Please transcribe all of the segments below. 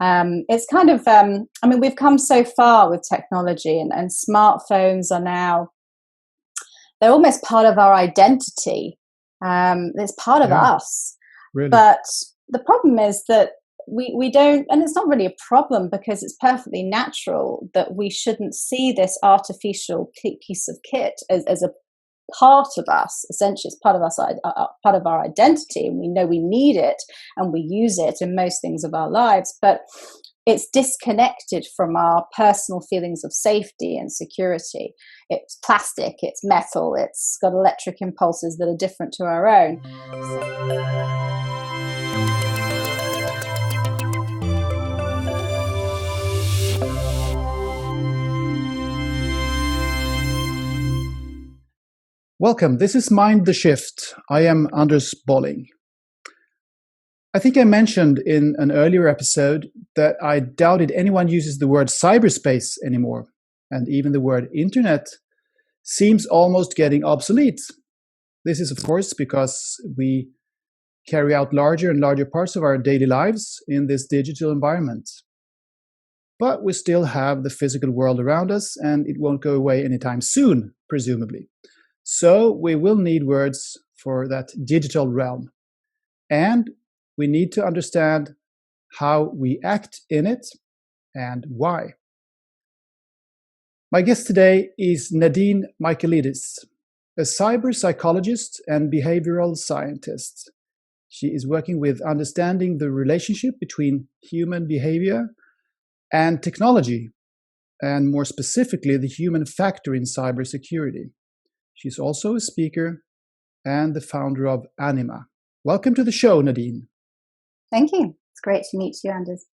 It's kind of, I mean, we've come so far with technology, and smartphones are now, they're almost part of our identity. It's part of Yeah, us. really. But the problem is that we don't, and it's not really a problem because it's perfectly natural that we shouldn't see this artificial piece of kit as a part of us. Essentially, it's part of us, part of our identity, and we know we need it and we use it in most things of our lives, but it's disconnected from our personal feelings of safety and security. It's plastic, it's metal, it's got electric impulses that are different to our own. Welcome. This is Mind the Shift. I am Anders Bolling. I think I mentioned in an earlier episode that I doubted anyone uses the word cyberspace anymore, and even the word internet seems almost getting obsolete. This is, of course, because we carry out larger and larger parts of our daily lives in this digital environment. But we still have the physical world around us, and it won't go away anytime soon, presumably. So we will need words for that digital realm. And we need to understand how we act in it and why. My guest today is Nadine Michaelides, a cyber psychologist and behavioral scientist. She is working with understanding the relationship between human behavior and technology, and more specifically, the human factor in cybersecurity. She's also a speaker and the founder of AnIMA. Welcome to the show, Nadine. Thank you. It's great to meet you, Anders.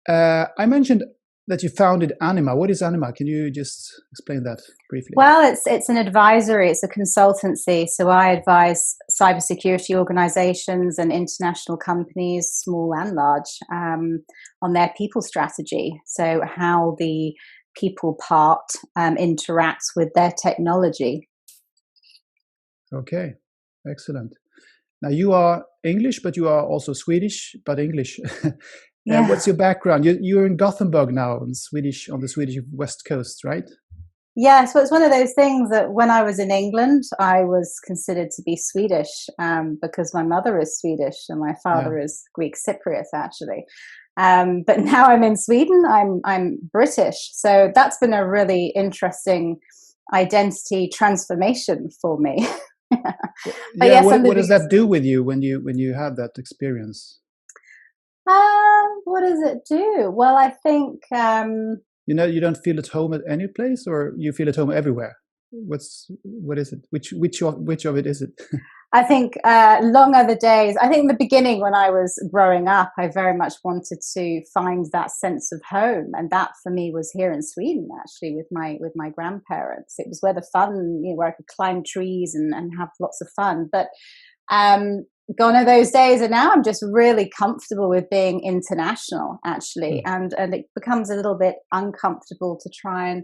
I mentioned that you founded AnIMA. What is AnIMA? Can you just explain that briefly? Well, it's an advisory, it's a consultancy. So I advise cybersecurity organizations and international companies, small and large, on their people strategy. So how the people part interacts with their technology. Okay, excellent. Now you are English, but you are also Swedish, but English. Yeah. What's your background? You're in Gothenburg now, on the Swedish west coast, right? Yeah, so it's one of those things that when I was in England, I was considered to be Swedish because my mother is Swedish and my father is Greek Cypriot, actually. But now I'm in Sweden, I'm British. So that's been a really interesting identity transformation for me. But Yeah, yes, what does that do with you when you have that experience? What does it do? Well, I think you don't feel at home at any place, or you feel at home everywhere. What is it? Which of it is it? I think long are the days. I think in the beginning when I was growing up, I very much wanted to find that sense of home, and that for me was here in Sweden, actually, with my grandparents. It was where the fun, where I could climb trees and have lots of fun. But gone are those days, and now I'm just really comfortable with being international, actually, and it becomes a little bit uncomfortable to try and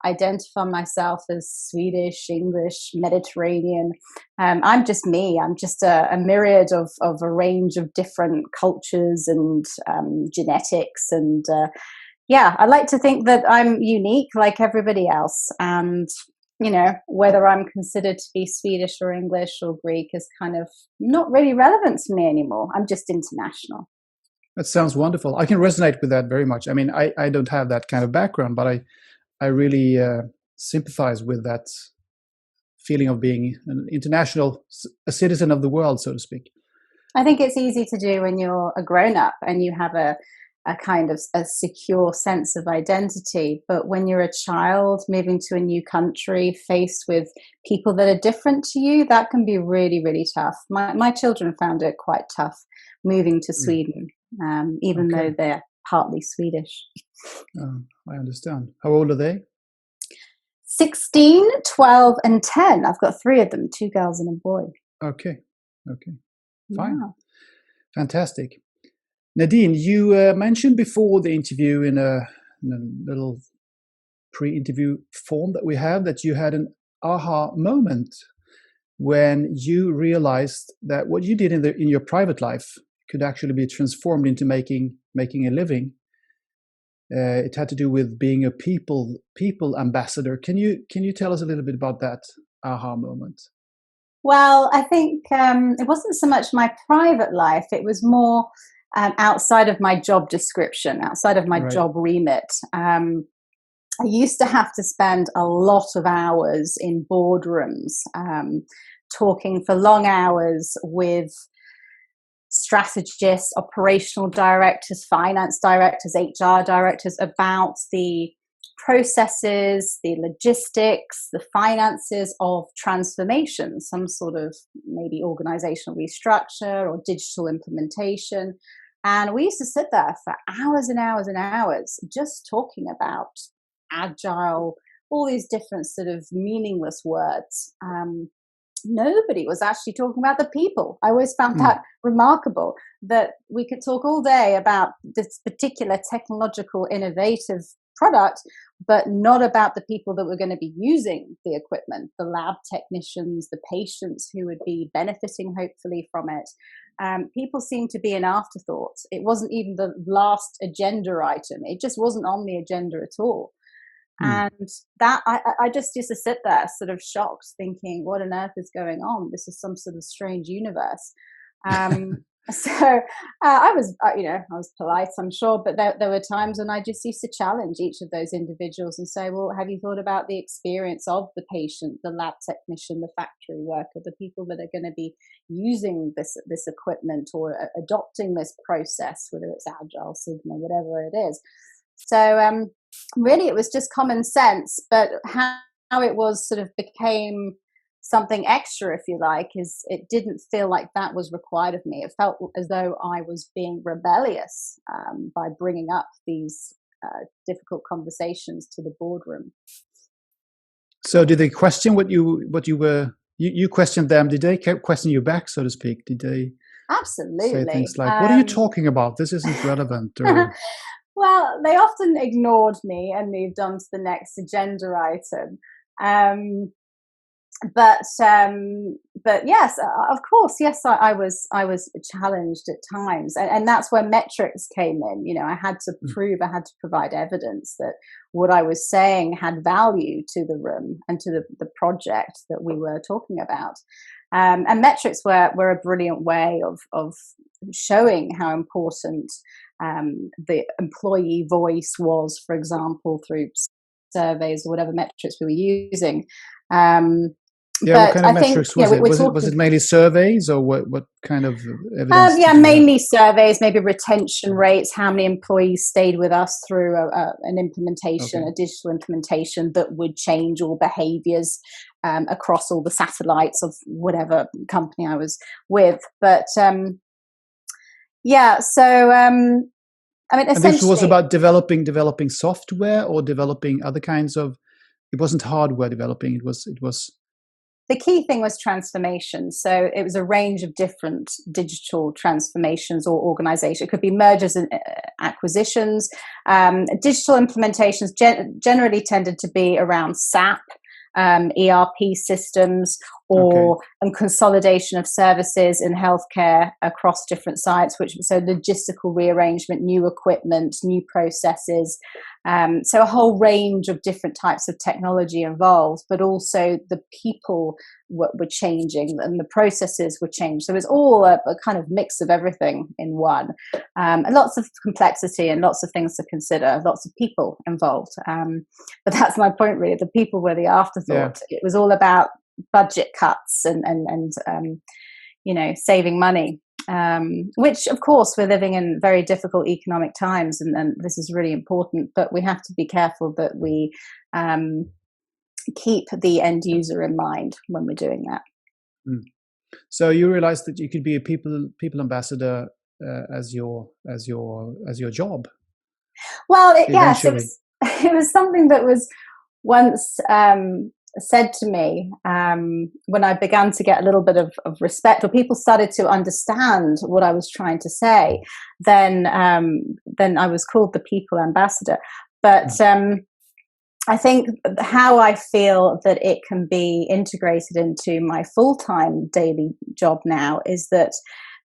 identify myself as Swedish, English, Mediterranean. I'm just me. I'm just a myriad of a range of different cultures and genetics. And I like to think that I'm unique like everybody else. And, whether I'm considered to be Swedish or English or Greek is kind of not really relevant to me anymore. I'm just international. That sounds wonderful. I can resonate with that very much. I mean, I don't have that kind of background, but I really sympathize with that feeling of being a citizen of the world, so to speak. I think it's easy to do when you're a grown-up and you have a kind of a secure sense of identity. But when you're a child moving to a new country, faced with people that are different to you, that can be really, really tough. My children found it quite tough moving to Sweden, even though they're partly Swedish. I understand. How old are they? 16, 12, and 10. I've got 3 of them, 2 girls and a boy. Okay. Fine. Yeah. Fantastic. Nadine, you mentioned before the interview in a little pre-interview form that we have that you had an aha moment when you realized that what you did in your private life could actually be transformed into making a living. It had to do with being a people ambassador. Can you tell us a little bit about that aha moment? Well, I think it wasn't so much my private life. It was more outside of my job description, outside of my Right. job remit. I used to have to spend a lot of hours in boardrooms, talking for long hours with strategists, operational directors, finance directors, HR directors about the processes, the logistics, the finances of transformation, some sort of maybe organizational restructure or digital implementation. And we used to sit there for hours and hours and hours just talking about agile, all these different sort of meaningless words. Nobody was actually talking about the people. I always found that remarkable, that we could talk all day about this particular technological innovative product, but not about the people that were going to be using the equipment, the lab technicians, the patients who would be benefiting hopefully from it. People seemed to be an afterthought. It wasn't even the last agenda item. It just wasn't on the agenda at all. And that I just used to sit there sort of shocked, thinking, what on earth is going on? This is some sort of strange universe. So I was, I was polite, I'm sure, but there were times when I just used to challenge each of those individuals and say, well, have you thought about the experience of the patient, the lab technician, the factory worker, the people that are going to be using this equipment or adopting this process, whether it's Agile, Sigma, whatever it is. So really, it was just common sense, but how it was sort of became something extra, if you like, is it didn't feel like that was required of me. It felt as though I was being rebellious by bringing up these difficult conversations to the boardroom. So did they question what you were, you questioned them, did they question you back, so to speak? Did they Absolutely say things like, what are you talking about? This isn't relevant? Or... Well, they often ignored me and moved on to the next agenda item. But yes, of course, yes, I was challenged at times, and that's where metrics came in. You know, I had to prove, I had to provide evidence that what I was saying had value to the room and to the project that we were talking about. And metrics were a brilliant way of showing how important the employee voice was, for example, through surveys or whatever metrics we were using. What kind of metrics was it? Was it mainly surveys, or what kind of evidence? Mainly surveys, maybe retention rates, how many employees stayed with us through an implementation, a digital implementation that would change all behaviors across all the satellites of whatever company I was with. But so I mean, essentially, and this was about developing software or developing other kinds of. It wasn't hardware developing. It was. The key thing was transformation. So it was a range of different digital transformations or organization. It could be mergers and acquisitions. Digital implementations generally tended to be around SAP, ERP systems, and consolidation of services in healthcare across different sites, so logistical rearrangement, new equipment, new processes. So a whole range of different types of technology involved, but also the people were changing and the processes were changed. So it's all a kind of mix of everything in one, and lots of complexity and lots of things to consider, lots of people involved. But that's my point, really. The people were the afterthought. It was all about budget cuts and saving money. Which, of course, we're living in very difficult economic times, and this is really important. But we have to be careful that we keep the end user in mind when we're doing that. So you realized that you could be a people ambassador as your job. Well, yes, it was something that was once said to me when I began to get a little bit of respect, or people started to understand what I was trying to say, then I was called the people ambassador. But I think how I feel that it can be integrated into my full-time daily job now is that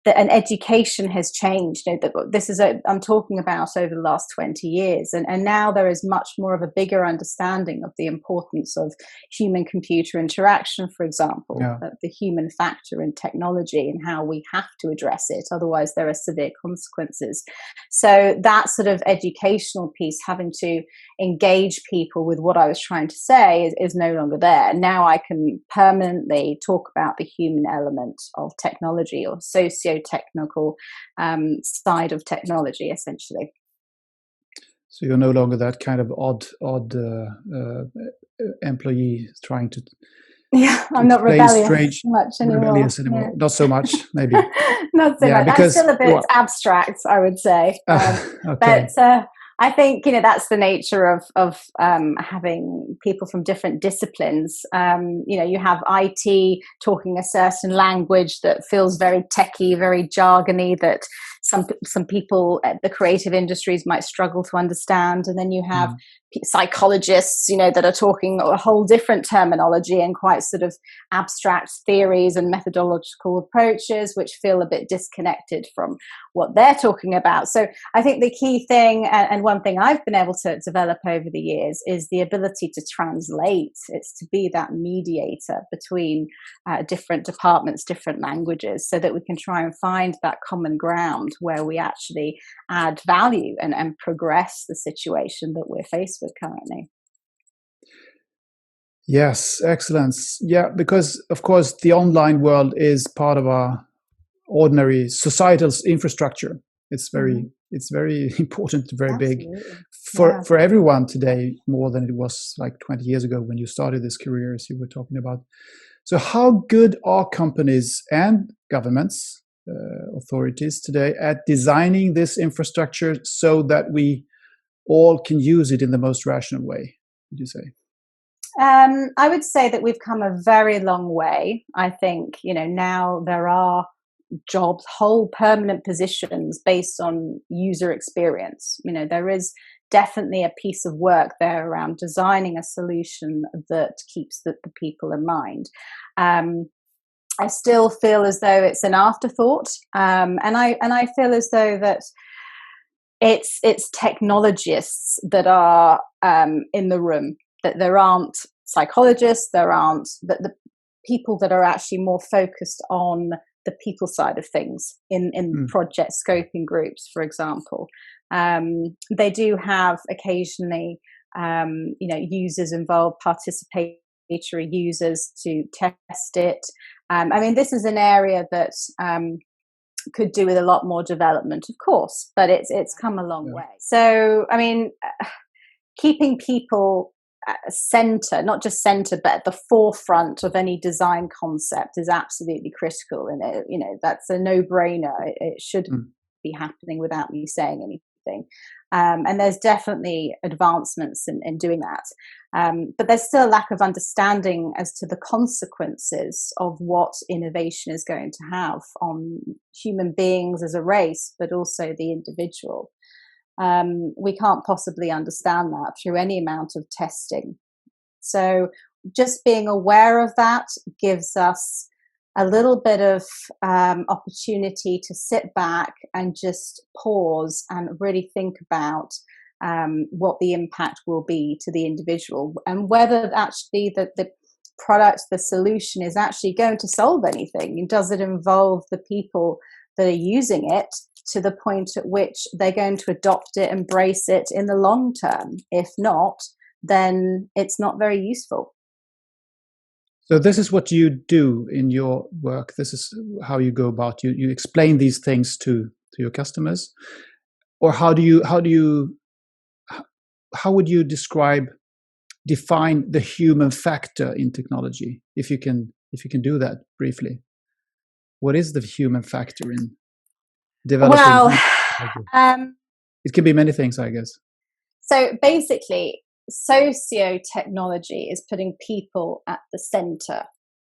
and education has changed. This is I'm talking about over the last 20 years, and now there is much more of a bigger understanding of the importance of human-computer interaction, for example, the human factor in technology, and how we have to address it, otherwise there are severe consequences. So that sort of educational piece, having to engage people with what I was trying to say, is no longer there. Now I can permanently talk about the human element of technology, or socio-technical side of technology, essentially. So you're no longer that kind of odd employee trying to. Yeah, I'm not rebellious much anymore. Yeah. Not so much, maybe. Not so much. Because, I'm still a bit abstract, I would say. Okay. But I think, that's the nature of having people from different disciplines. You have IT talking a certain language that feels very techy, very jargony, that some people at the creative industries might struggle to understand. And then you have psychologists, that are talking a whole different terminology and quite sort of abstract theories and methodological approaches, which feel a bit disconnected from what they're talking about. So I think the key thing, and one thing I've been able to develop over the years, is the ability to translate. It's to be that mediator between different departments, different languages, so that we can try and find that common ground where we actually add value and progress the situation that we're faced with currently. Yes, excellence. Yeah, because of course the online world is part of our ordinary societal infrastructure. It's very important, very Absolutely. big for everyone today, more than it was like 20 years ago when you started this career, as you were talking about. So how good are companies and governments, authorities today, at designing this infrastructure so that we all can use it in the most rational way, would you say? I would say that we've come a very long way. I think, now there are jobs, whole permanent positions based on user experience. There is definitely a piece of work there around designing a solution that keeps the people in mind. I still feel as though it's an afterthought, and I feel as though that it's technologists that are in the room. That there aren't psychologists, there aren't the people that are actually more focused on the people side of things in project scoping groups, for example. They do have occasionally, users involved, participatory users to test it. This is an area that could do with a lot more development, of course, but it's come a long way. So, keeping people at a center, not just center, but at the forefront of any design concept is absolutely critical. And that's a no-brainer. It should be happening without me saying anything. And there's definitely advancements in doing that. But there's still a lack of understanding as to the consequences of what innovation is going to have on human beings as a race, but also the individual. We can't possibly understand that through any amount of testing. So just being aware of that gives us a little bit of opportunity to sit back and just pause and really think about what the impact will be to the individual, and whether actually the product, the solution, is actually going to solve anything. Does it involve the people that are using it to the point at which they're going to adopt it, embrace it in the long term? If not, then it's not very useful. So this is what you do in your work. This is how you go about. You explain these things to your customers, or how would you define the human factor in technology? If you can do that briefly, what is the human factor in developing? Well, it can be many things, I guess. So basically, socio-technology is putting people at the center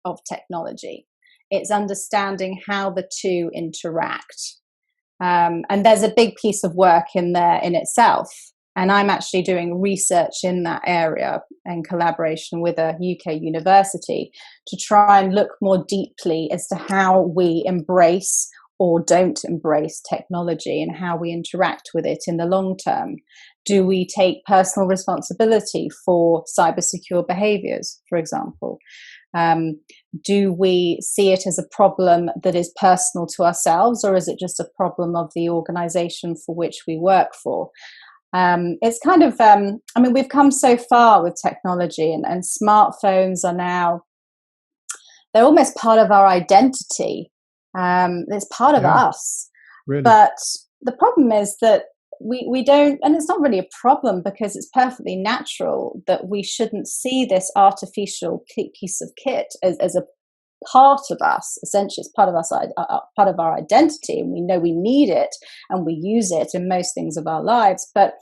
of technology. It's understanding how the two interact. And there's a big piece of work in there in itself. And I'm actually doing research in that area in collaboration with a UK university to try and look more deeply as to how we embrace or don't embrace technology and how we interact with it in the long term? Do we take personal responsibility for cyber secure behaviors, for example? Do we see it as a problem that is personal to ourselves, or is it just a problem of the organization for which we work for? It's kind of, I mean, we've come so far with technology, and smartphones are now, they're almost part of our identity. It's part of us. Really? But the problem is that we don't, and it's not really a problem because it's perfectly natural that we shouldn't see this artificial piece of kit as a part of us. Essentially, it's part of us, part of our identity, and we know we need it and we use it in most things of our lives, but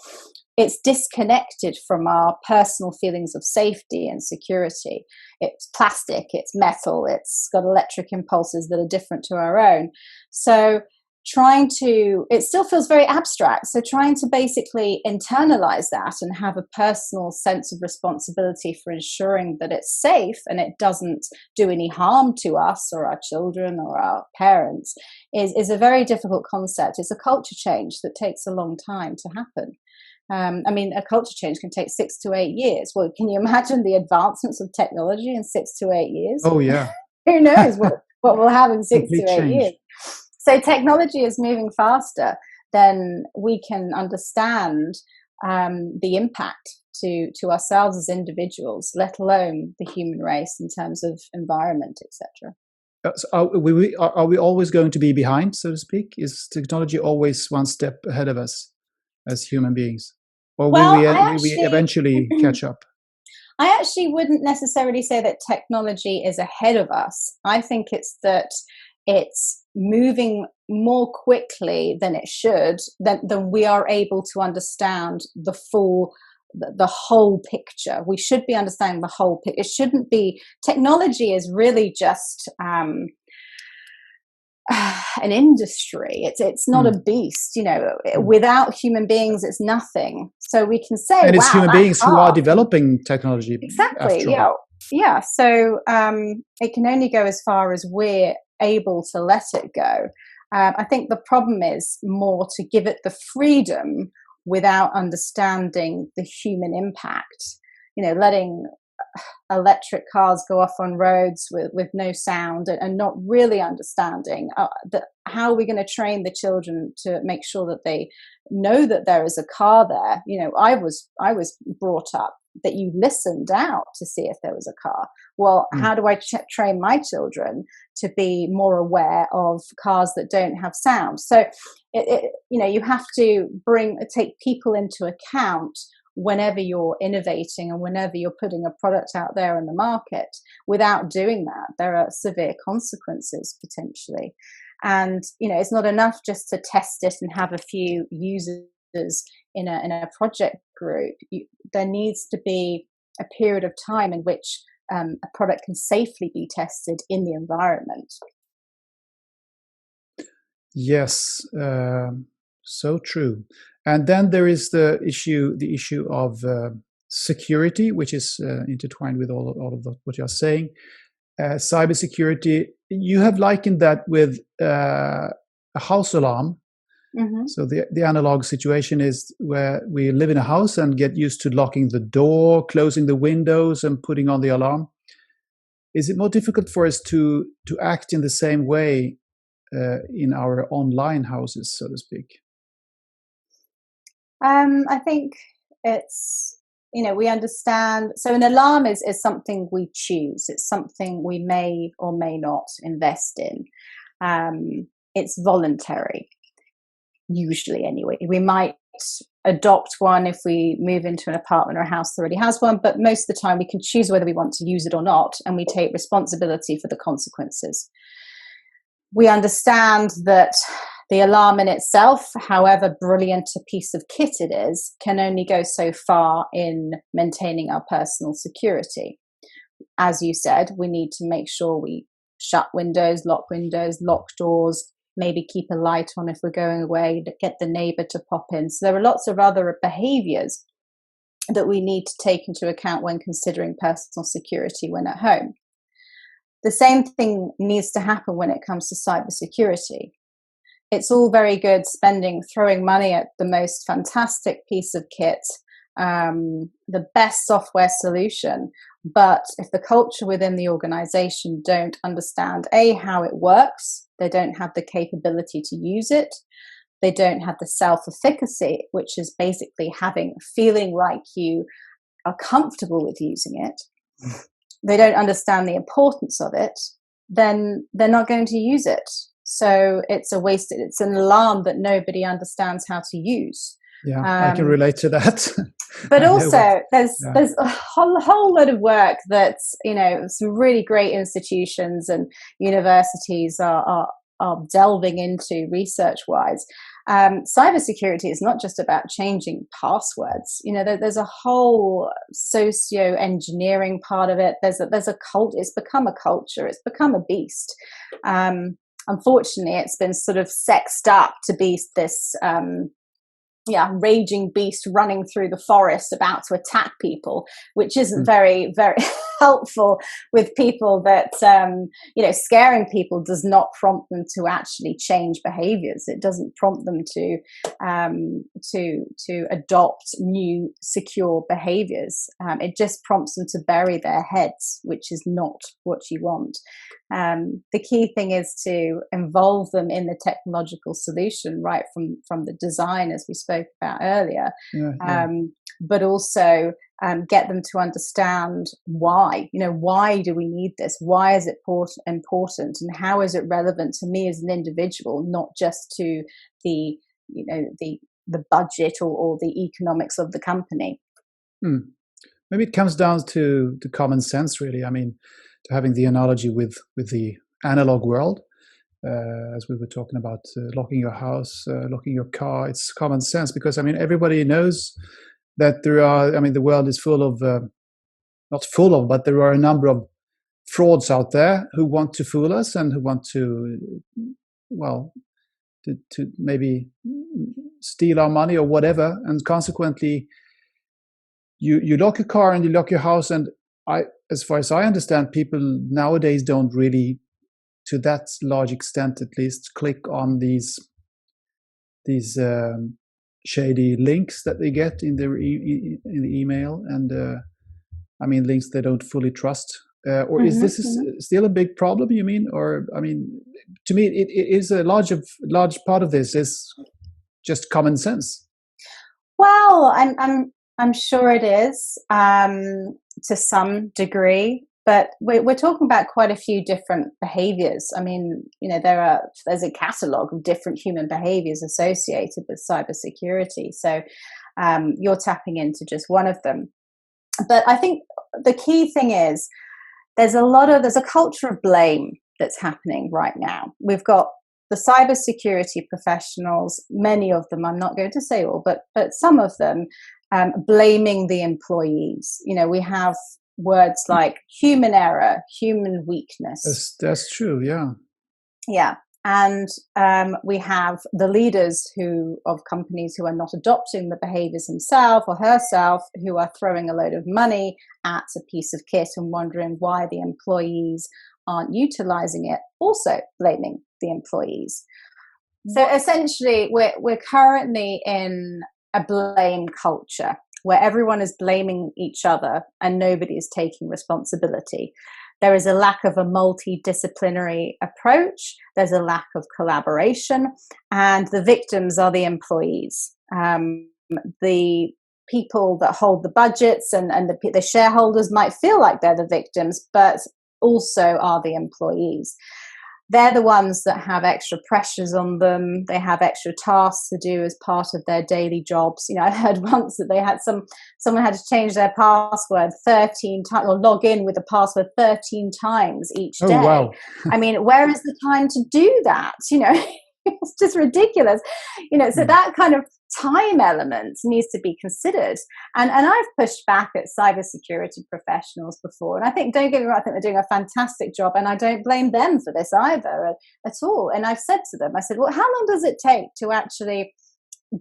it's disconnected from our personal feelings of safety and security. It's plastic, it's metal, it's got electric impulses that are different to our own. So it still feels very abstract. So trying to basically internalize that and have a personal sense of responsibility for ensuring that it's safe and it doesn't do any harm to us or our children or our parents is a very difficult concept. It's a culture change that takes a long time to happen. I mean, a culture change can take 6 to 8 years. Well, can you imagine the advancements of technology in 6 to 8 years? Oh, yeah. Who knows what we'll have in 6 to 8 change. years? So technology is moving faster than we can understand the impact to ourselves as individuals, let alone the human race in terms of environment, etc. So are we always going to be behind, so to speak? Is technology always one step ahead of us as human beings? Or will we eventually catch up? I actually wouldn't necessarily say that technology is ahead of us. I think it's that it's moving more quickly than it should, than we are able to understand the whole picture. We should be understanding the whole picture. It shouldn't be, technology is really just an industry. It's not a beast, you know. Without human beings, it's nothing. So we can say, and it's human beings who are developing technology. Exactly. Yeah. So it can only go as far as we're able to let it go. I think the problem is more to give it the freedom without understanding the human impact. You know, letting electric cars go off on roads with no sound and not really understanding how are we going to train the children to make sure that they know that there is a car there. You know, I was brought up that you listened out to see if there was a car. Well, how do I train my children to be more aware of cars that don't have sound? So you have to take people into account whenever you're innovating and whenever you're putting a product out there in the market. Without doing that, there are severe consequences potentially. And it's not enough just to test it and have a few users in a project group. There needs to be a period of time in which a product can safely be tested in the environment. Yes, so true. And then there is the issue of security, which is intertwined with all of what you're saying. Cybersecurity, you have likened that with a house alarm. Mm-hmm. So the analog situation is where we live in a house and get used to locking the door, closing the windows, and putting on the alarm. Is it more difficult for us to act in the same way in our online houses, so to speak? I think it's, we understand. So an alarm is something we choose. It's something we may or may not invest in. It's voluntary, usually anyway. We might adopt one if we move into an apartment or a house that already has one, but most of the time we can choose whether we want to use it or not, and we take responsibility for the consequences. We understand that the alarm in itself, however brilliant a piece of kit it is, can only go so far in maintaining our personal security. As you said, we need to make sure we shut windows, lock doors, maybe keep a light on if we're going away, get the neighbor to pop in. So there are lots of other behaviors that we need to take into account when considering personal security when at home. The same thing needs to happen when it comes to cybersecurity. it's all very good throwing money at the most fantastic piece of kit, the best software solution. But if the culture within the organization don't understand, how it works, they don't have the capability to use it, they don't have the self-efficacy, which is basically feeling like you are comfortable with using it, they don't understand the importance of it, then they're not going to use it. So it's it's an alarm that nobody understands how to use. Yeah, I can relate to that. But also there's a whole lot of work that, some really great institutions and universities are delving into research-wise. Cybersecurity is not just about changing passwords. There's a whole socio-engineering part of it. There's a cult. It's become a culture. It's become a beast. Unfortunately, it's been sort of sexed up to be this raging beast running through the forest about to attack people, which isn't very, very helpful with people that, scaring people does not prompt them to actually change behaviors. It doesn't prompt them to adopt new secure behaviors. It just prompts them to bury their heads, which is not what you want. The key thing is to involve them in the technological solution right from the design, as we spoke about earlier, but also get them to understand why. Why do we need this? Why is it important? And how is it relevant to me as an individual, not just to the budget or the economics of the company? Maybe it comes down to common sense, really. I mean, to having the analogy with the analog world, as we were talking about locking your house, locking your car. It's common sense because, everybody knows that the world is full of, not full of, but there are a number of frauds out there who want to fool us and who want to maybe steal our money or whatever. And consequently, you lock your car and you lock your house. And as far as I understand, people nowadays don't really, to that large extent at least, click on these shady links that they get in their in the email, and links they don't fully trust. Or is this still a big problem, you mean? Or to me, it is a large part of this is just common sense. Well, I'm sure it is to some degree, but we're talking about quite a few different behaviors. There's a catalogue of different human behaviors associated with cybersecurity. So you're tapping into just one of them. But I think the key thing is there's a culture of blame that's happening right now. We've got the cybersecurity professionals, many of them, I'm not going to say all, but some of them, blaming the employees. We have words like human error, human weakness. That's true, yeah. Yeah. And we have the leaders of companies who are not adopting the behaviors himself or herself, who are throwing a load of money at a piece of kit and wondering why the employees aren't utilizing it, also blaming the employees. So essentially, we're currently in a blame culture where everyone is blaming each other and nobody is taking responsibility. There is a lack of a multidisciplinary approach. There's a lack of collaboration, and the victims are the employees. The people that hold the budgets and the shareholders might feel like they're the victims, but also are the employees. They're the ones that have extra pressures on them. They have extra tasks to do as part of their daily jobs. I heard once that they had someone had to change their password 13 times or log in with a password 13 times each day. Oh, wow. Where is the time to do that? It's just ridiculous. So that kind of time element needs to be considered. And I've pushed back at cybersecurity professionals before. And I think, don't get me wrong, I think they're doing a fantastic job. And I don't blame them for this either at all. And I've said to them, I said, well, how long does it take to actually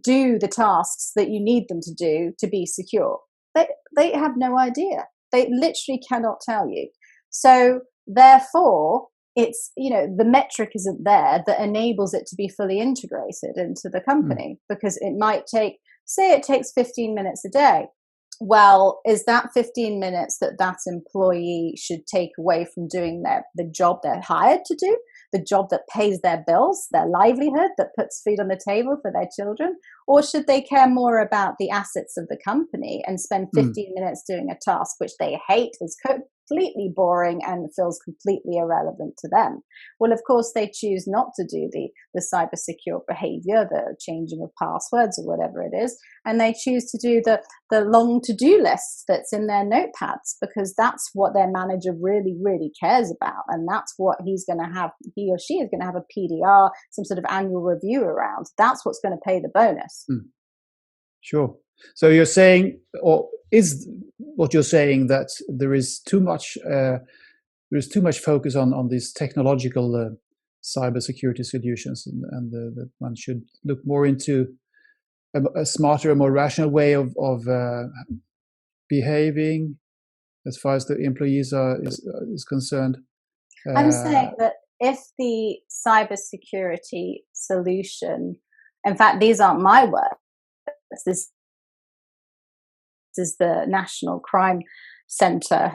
do the tasks that you need them to do to be secure? They have no idea. They literally cannot tell you. So therefore, it's, the metric isn't there that enables it to be fully integrated into the company, because it might take, say it takes 15 minutes a day. Well, is that 15 minutes that employee should take away from doing the job they're hired to do, the job that pays their bills, their livelihood, that puts food on the table for their children? Or should they care more about the assets of the company and spend 15 minutes doing a task which they hate, is completely boring and feels completely irrelevant to them? Well, of course, they choose not to do the cyber secure behavior, the changing of passwords or whatever it is, and they choose to do the long to-do list that's in their notepads, because that's what their manager really, really cares about. And that's what he or she is going to have a PDR, some sort of annual review around. That's what's going to pay the bonus. Sure. So you're saying, or is what you're saying, that there is too much focus on these technological cybersecurity solutions, and that one should look more into a smarter, a more rational way of behaving as far as the employees is concerned. I'm saying that if the cybersecurity solution, in fact, these aren't my words, this is the National Crime Centre,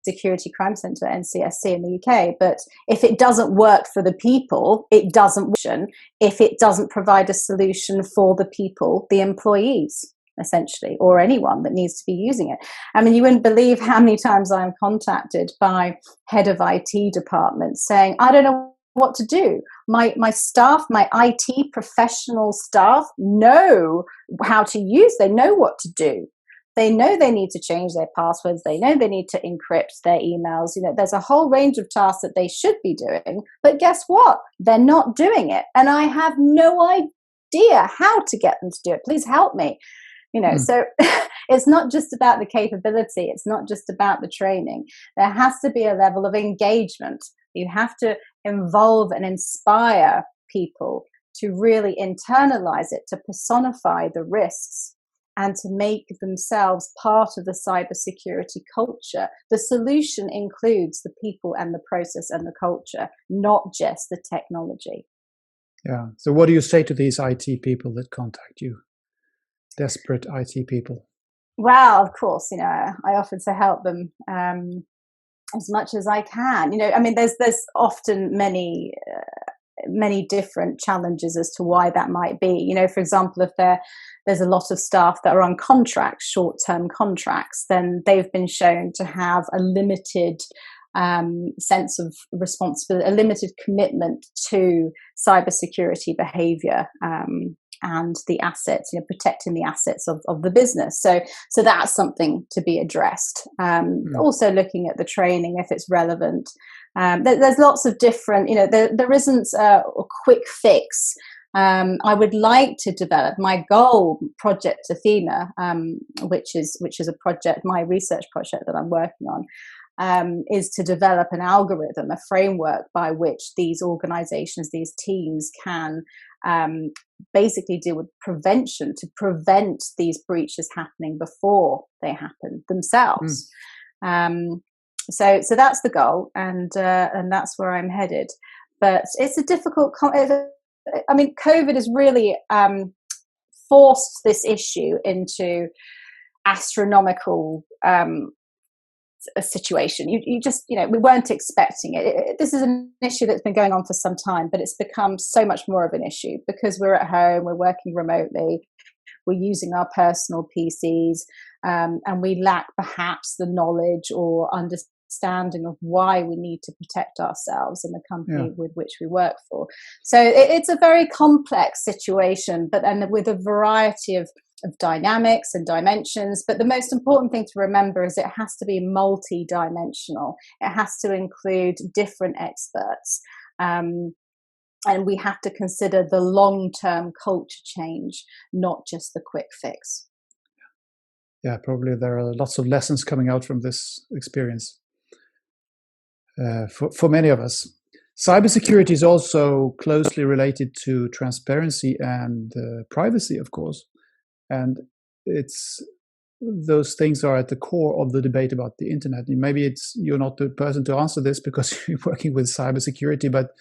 Security Crime Centre, NCSC in the UK. But if it doesn't work for the people, it doesn't work. If it doesn't provide a solution for the people, the employees, essentially, or anyone that needs to be using it. I mean, you wouldn't believe how many times I'm contacted by head of IT departments saying, I don't know what to do. My staff, my IT professional staff, know how to use, they know what to do. They know they need to change their passwords. They know they need to encrypt their emails. There's a whole range of tasks that they should be doing. But guess what? They're not doing it. And I have no idea how to get them to do it. Please help me. So it's not just about the capability. It's not just about the training. There has to be a level of engagement. You have to involve and inspire people to really internalize it, to personify the risks, and to make themselves part of the cybersecurity culture. The solution includes the people and the process and the culture, not just the technology. Yeah. So what do you say to these IT people that contact you? Desperate IT people? Well, of course, I offer to help them as much as I can. I mean, there's often many different challenges as to why that might be. For example, if there's a lot of staff that are on contracts, short-term contracts, then they've been shown to have a limited sense of responsibility, a limited commitment to cybersecurity behavior, and the assets, protecting the assets of the business. So that's something to be addressed. Also looking at the training, if it's relevant. There's lots of different, there isn't a quick fix. I would like to develop my goal, Project Athena, which is a project, my research project that I'm working on, is to develop an algorithm, a framework by which these organizations, these teams can basically deal with prevention, to prevent these breaches happening before they happen themselves. So that's the goal, and that's where I'm headed. But it's a difficult. COVID has really forced this issue into astronomical a situation. You just, we weren't expecting it. This is an issue that's been going on for some time, but it's become so much more of an issue because we're at home, we're working remotely, we're using our personal PCs, and we lack perhaps the knowledge or understanding of why we need to protect ourselves and the company with which we work for. So it's a very complex situation, and with a variety of dynamics and dimensions. But the most important thing to remember is it has to be multi-dimensional. It has to include different experts. And we have to consider the long-term culture change, not just the quick fix. Yeah, probably there are lots of lessons coming out from this experience for many of us. Cybersecurity is also closely related to transparency and privacy, of course. And it's those things are at the core of the debate about the internet. And maybe you're not the person to answer this because you're working with cybersecurity, but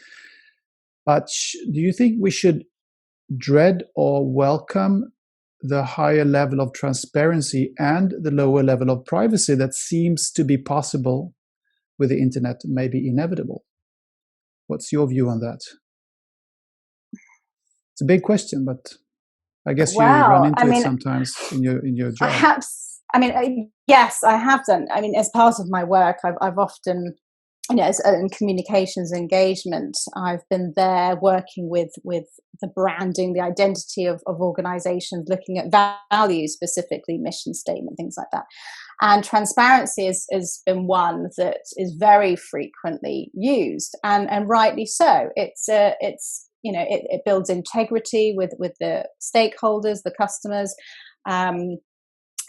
do you think we should dread or welcome the higher level of transparency and the lower level of privacy that seems to be possible with the internet, maybe inevitable? What's your view on that? It's a big question, but I guess you run into it sometimes in your job. Yes, I have done. I mean, as part of my work, I've often, as in communications engagement, I've been there working with the branding, the identity of organizations, looking at values, specifically mission statement, things like that. And transparency has been one that is very frequently used, and rightly so. It builds integrity with the stakeholders, the customers, and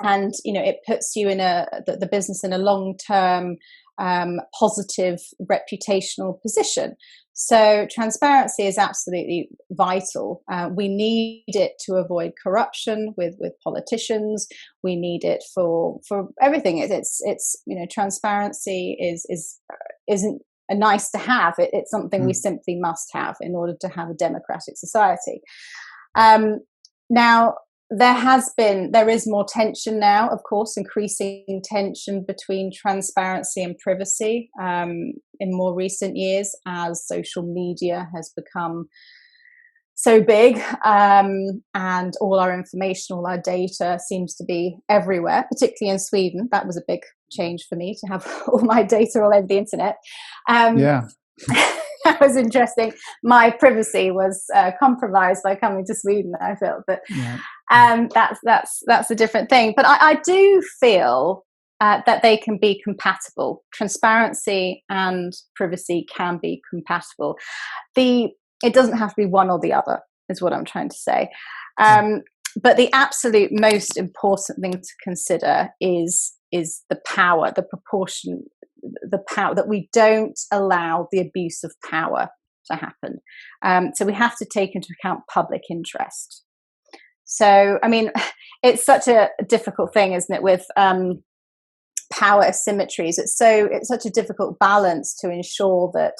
it puts you in the business in a long-term positive reputational position. So transparency is absolutely vital. We need it to avoid corruption with politicians. We need it for everything. It's transparency isn't a nice to have. It's something we simply must have in order to have a democratic society. Now, there is more tension now, of course, increasing tension between transparency and privacy in more recent years as social media has become so big, and all our information, all our data seems to be everywhere, particularly in Sweden. That was a big change for me to have all my data all over the internet. That was interesting. My privacy was compromised by coming to Sweden, I felt, but that's a different thing. But I do feel that they can be compatible. Transparency and privacy can be compatible. It doesn't have to be one or the other, is what I'm trying to say. But the absolute most important thing to consider is the power, the proportion, the power, that we don't allow the abuse of power to happen. So we have to take into account public interest. So, I mean, it's such a difficult thing, isn't it, with power asymmetries? It's such a difficult balance to ensure that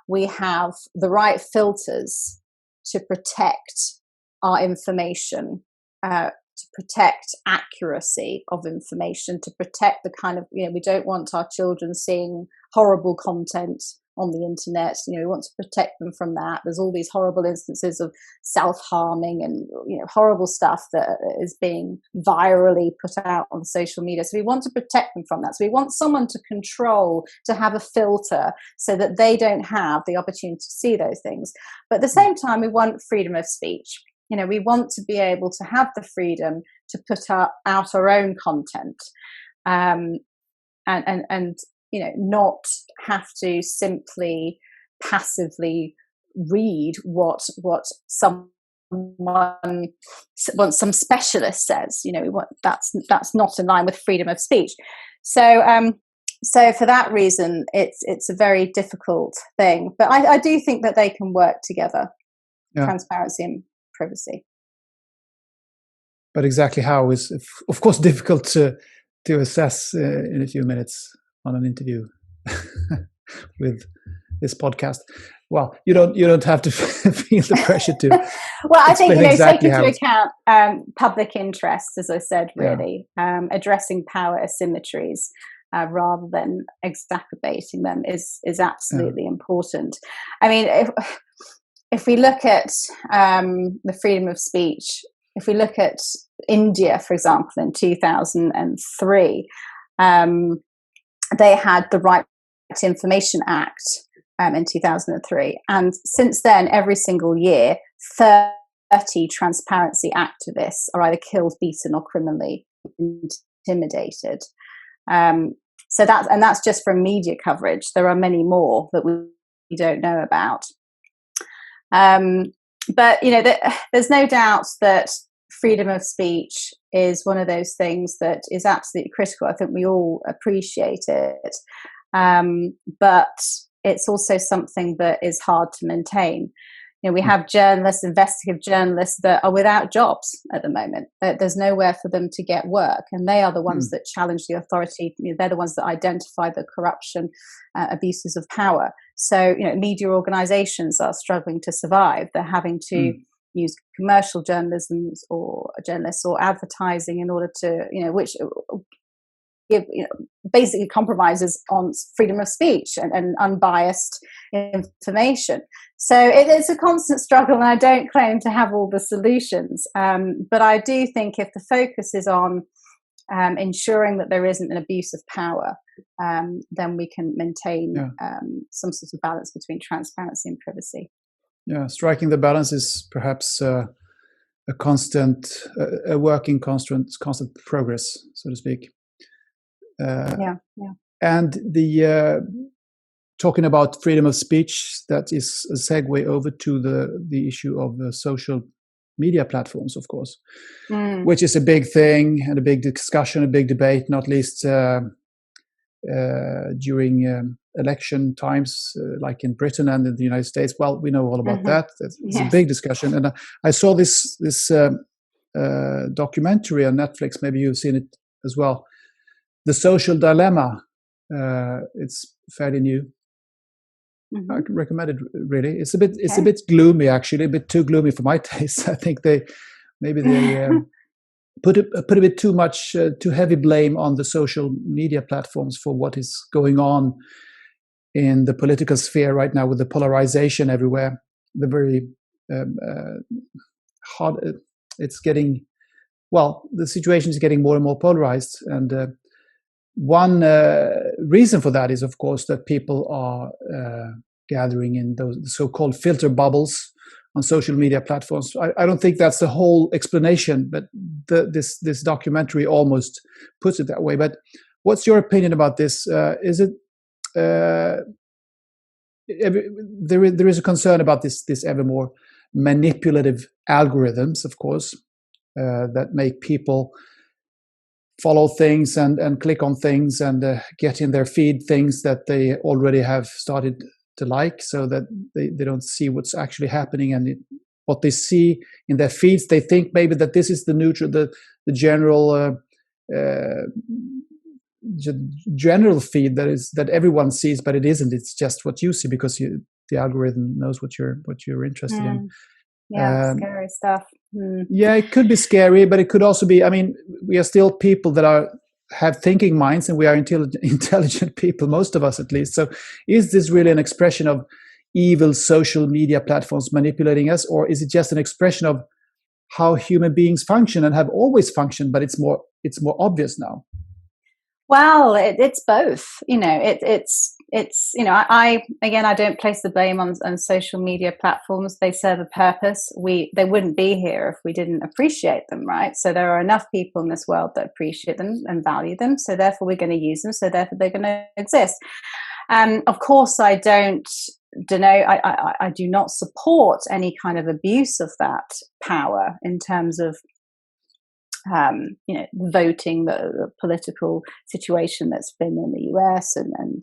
we have the right filters to protect our information, to protect accuracy of information, to protect the kind of, we don't want our children seeing horrible content on the internet. We want to protect them from that. There's all these horrible instances of self-harming and horrible stuff that is being virally put out on social media. So we want to protect them from that. So we want someone to control, to have a filter so that they don't have the opportunity to see those things. But at the same time, we want freedom of speech. We want to be able to have the freedom to put out our own content, and not have to simply passively read what some specialist says. That's not in line with freedom of speech. So for that reason, it's a very difficult thing. But I do think that they can work together, transparency and privacy. But exactly how is, of course, difficult to assess in a few minutes on an interview with this podcast. Well, you don't have to feel the pressure to. Well, I think take into account public interest, as I said, really addressing power asymmetries rather than exacerbating them is absolutely important. I mean, if we look at the freedom of speech, if we look at India, for example, in 2003. They had the Right to Information Act in 2003. And since then, every single year, 30 transparency activists are either killed, beaten, or criminally intimidated. So that's just from media coverage. There are many more that we don't know about. But there's no doubt that freedom of speech is one of those things that is absolutely critical. I think we all appreciate it. But it's also something that is hard to maintain. we have journalists, investigative journalists that are without jobs at the moment. There's nowhere for them to get work, and they are the ones that challenge the authority. They're the ones that identify the corruption, abuses of power. So, media organizations are struggling to survive. They're having to use commercial journalism or journalists or advertising in order to, which give, basically compromises on freedom of speech and unbiased information. So it's a constant struggle, and I don't claim to have all the solutions. But I do think if the focus is on ensuring that there isn't an abuse of power, then we can maintain some sort of balance between transparency and privacy. Yeah, striking the balance is perhaps a work in constant progress, so to speak. And the talking about freedom of speech, that is a segue over to the issue of the social media platforms, of course, which is a big thing and a big discussion, a big debate, not least during election times, like in Britain and in the United States. Well, we know all about that. It's a big discussion. And I saw this documentary on Netflix. Maybe you've seen it as well. The Social Dilemma. It's fairly new. I can recommend it. Really, it's a bit gloomy, actually, a bit too gloomy for my taste. I think they put a bit too heavy blame on the social media platforms for what is going on in the political sphere right now, with the polarization everywhere. The very hard. It's getting, the situation is getting more and more polarized, and one reason for that is, of course, that people are gathering in those so-called filter bubbles on social media platforms. I don't think that's the whole explanation, but this documentary almost puts it that way. But what's your opinion about this? Is it there is a concern about this ever more manipulative algorithms, of course, that make people follow things and click on things and get in their feed things that they already have started to like, so that they don't see what's actually happening, and what they see in their feeds, they think maybe that this is the neutral, the general general feed that everyone sees, but it isn't. It's just what you see, because the algorithm knows what you're interested in. Yeah, scary stuff. Yeah, it could be scary, but it could also be, I mean, we are still people that have thinking minds, and we are intelligent people, most of us at least. So is this really an expression of evil social media platforms manipulating us, or is it just an expression of how human beings function and have always functioned, but it's more obvious now? Well, it's both. I don't place the blame on social media platforms. They serve a purpose. They wouldn't be here if we didn't appreciate them, right? So there are enough people in this world that appreciate them and value them. So therefore, we're going to use them. So therefore, they're going to exist. Of course, I do not support any kind of abuse of that power in terms of voting, the political situation that's been in the US and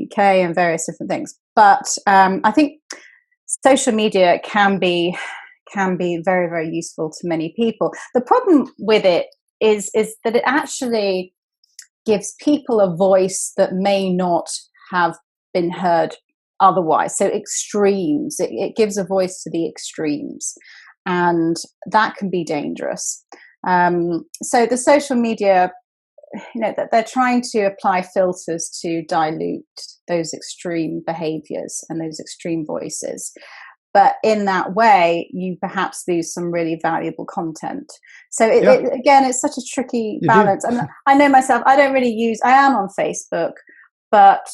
UK and various different things. But I think social media can be very, very useful to many people. The problem with it is that it actually gives people a voice that may not have been heard otherwise. So extremes, it gives a voice to the extremes, and that can be dangerous. So the social media, that they're trying to apply filters to dilute those extreme behaviors and those extreme voices. But in that way, you perhaps lose some really valuable content. So again, it's such a tricky balance. I know myself, I am on Facebook, but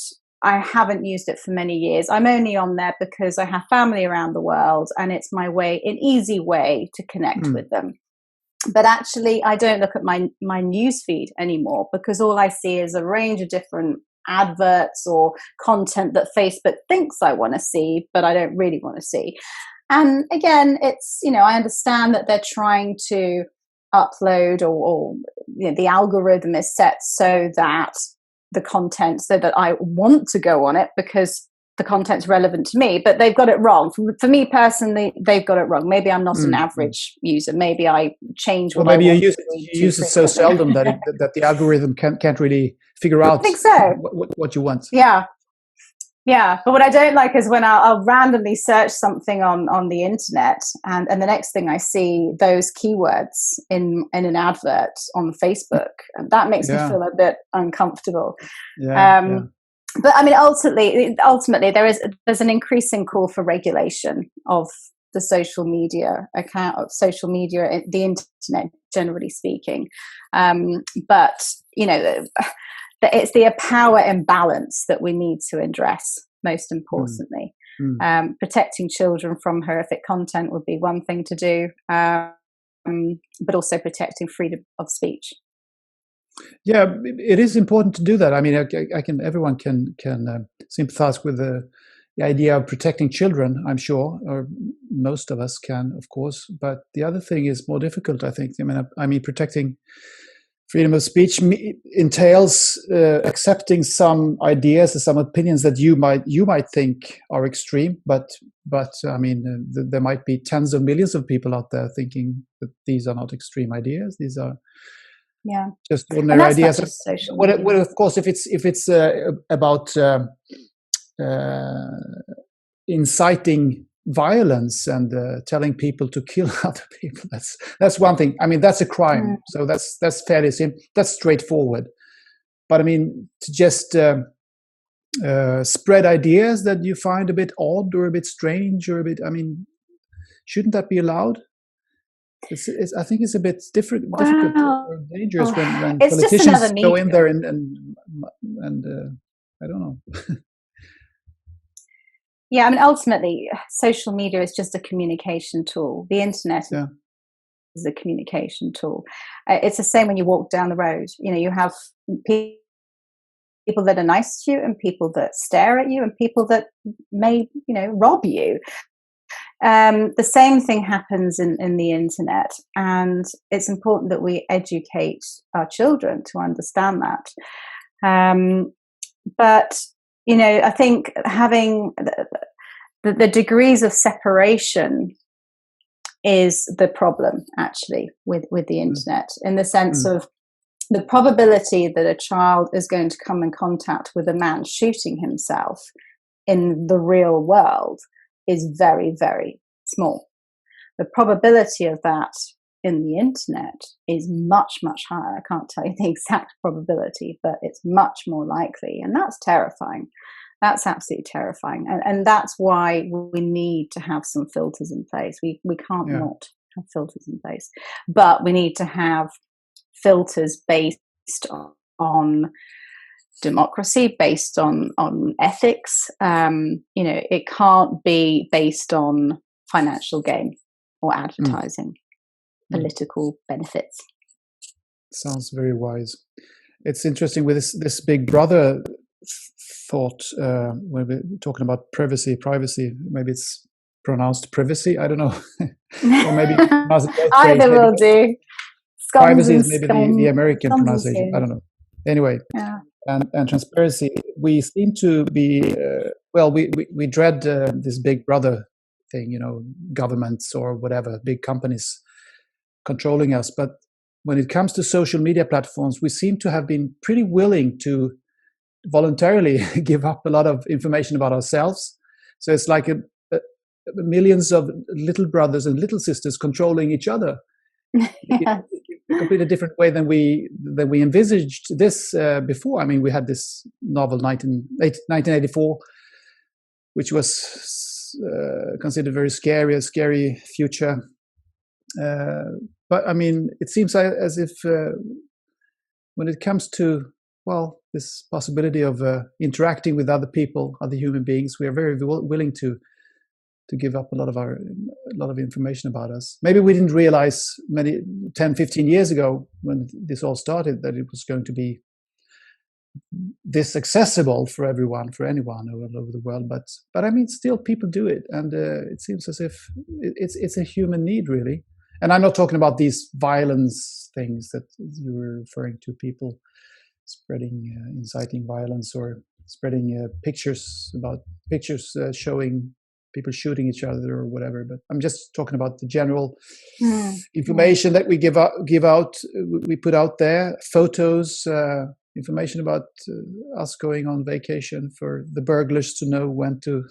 I haven't used it for many years. I'm only on there because I have family around the world, and it's an easy way to connect with them. But actually, I don't look at my news feed anymore, because all I see is a range of different adverts or content that Facebook thinks I want to see, but I don't really want to see. And again, it's, I understand that they're trying to upload or the algorithm is set so that the content, so that I want to go on it, because the content's relevant to me, but they've got it wrong. For me personally, they've got it wrong. Maybe I'm not an average user. Maybe I change what maybe I want you use it so seldom that the algorithm can't really figure out I think so. what you want. Yeah, but what I don't like is when I'll randomly search something on the internet, and the next thing I see those keywords in an advert on Facebook. And that makes me feel a bit uncomfortable. But I mean, ultimately, there's an increasing call for regulation of the social media account, of social media, the internet, generally speaking. But it's the power imbalance that we need to address most importantly. Protecting children from horrific content would be one thing to do, but also protecting freedom of speech. Yeah, it is important to do that. I mean, everyone can sympathize with the idea of protecting children, I'm sure, or most of us can, of course. But the other thing is more difficult, I think. I mean, protecting freedom of speech entails accepting some ideas and some opinions that you might think are extreme, but I mean, there might be tens of millions of people out there thinking that these are not extreme ideas. These are just ordinary ideas. Well, of course, if it's about inciting violence and telling people to kill other people, that's one thing. I mean, that's a crime. So that's fairly simple. That's straightforward. But I mean, to just spread ideas that you find a bit odd or a bit strange or a bit, I mean, shouldn't that be allowed? I think it's a bit difficult or dangerous when politicians go in there and I don't know. Yeah, I mean, ultimately, social media is just a communication tool. The internet is a communication tool. It's the same when you walk down the road. You have people that are nice to you and people that stare at you and people that may, rob you. The same thing happens in the internet, and it's important that we educate our children to understand that. But I think having the degrees of separation is the problem, actually, with the internet, in the sense of the probability that a child is going to come in contact with a man shooting himself in the real world is very, very small. The probability of that in the internet is much, much higher. I can't tell you the exact probability, but it's much more likely. And that's terrifying. That's absolutely terrifying. And that's why we need to have some filters in place. We can't not have filters in place. But we need to have filters based on democracy, based on ethics. It can't be based on financial gain or advertising. Political benefits. Sounds very wise. It's interesting with this Big Brother thought when we're talking about privacy. Maybe it's pronounced privacy. I don't know. Or maybe either will do. Privacy is maybe the American pronunciation. I don't know. Anyway, and transparency. We seem to be we dread this Big Brother thing. Governments or whatever, big companies controlling us. But when it comes to social media platforms, we seem to have been pretty willing to voluntarily give up a lot of information about ourselves. So it's like millions of little brothers and little sisters controlling each other. In a completely different way than we envisaged this before. I mean, we had this novel 1984, which was considered very scary, a scary future. But I mean, it seems as if when it comes to this possibility of interacting with other people, other human beings, we are very willing to give up a lot of information about us. Maybe we didn't realize 10, 15 years ago when this all started that it was going to be this accessible for everyone, for anyone all over the world. But I mean, still people do it, and it seems as if it's a human need, really. And I'm not talking about these violence things that you were referring to, people spreading, inciting violence or spreading pictures showing people shooting each other or whatever. But I'm just talking about the general information that we give out. We put out there photos, information about us going on vacation for the burglars to know when to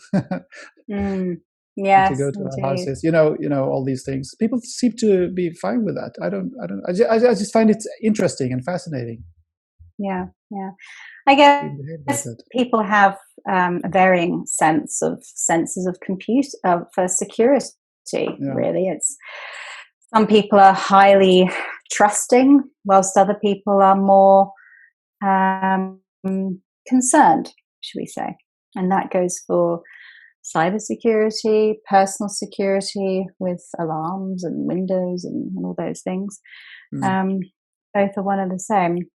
Yes, to go to indeed. our houses. All these things. People seem to be fine with that. I just find it interesting and fascinating. Yeah. I guess people have a varying senses of for security. Really, it's some people are highly trusting, whilst other people are more concerned, should we say? And that goes for cybersecurity, personal security with alarms and windows and all those things. Both are one and the same.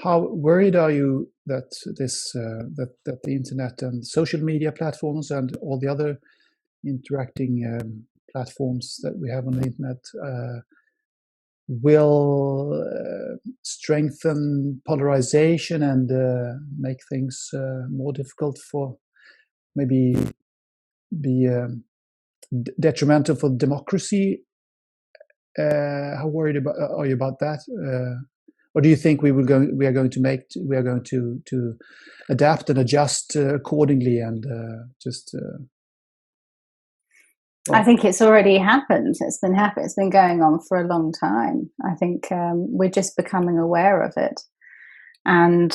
How worried are you that that the internet and social media platforms and all the other interacting platforms that we have on the internet will strengthen polarization and make things more difficult for maybe be detrimental for democracy? How worried are you about that? Or do you think we are going to adapt and adjust accordingly and just? I think it's already happened. It's been going on for a long time. I think we're just becoming aware of it, and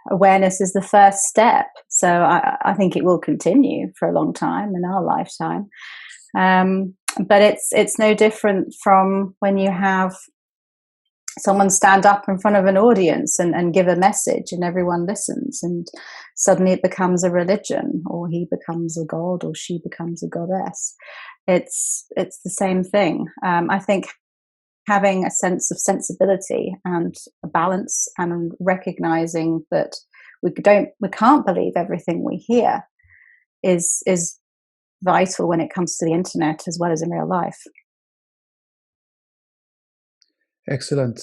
awareness is the first step. So I think it will continue for a long time in our lifetime. But it's no different from when you have someone stand up in front of an audience and give a message and everyone listens, and suddenly it becomes a religion, or he becomes a god, or she becomes a goddess. It's the same thing. I think having a sense of sensibility and a balance and recognizing that we can't believe everything we hear is vital when it comes to the internet as well as in real life. Excellent.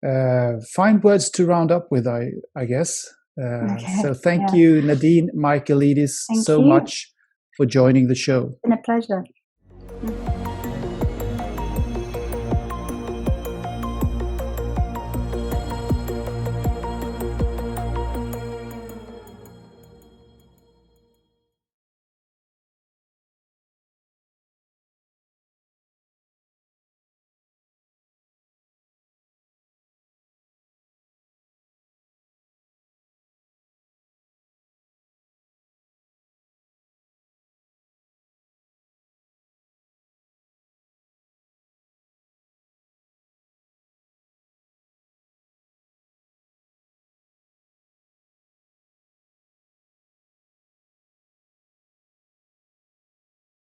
Fine words to round up with, I guess. Okay. So thank you, Nadine Michaelides, so much for joining the show. It's been a pleasure.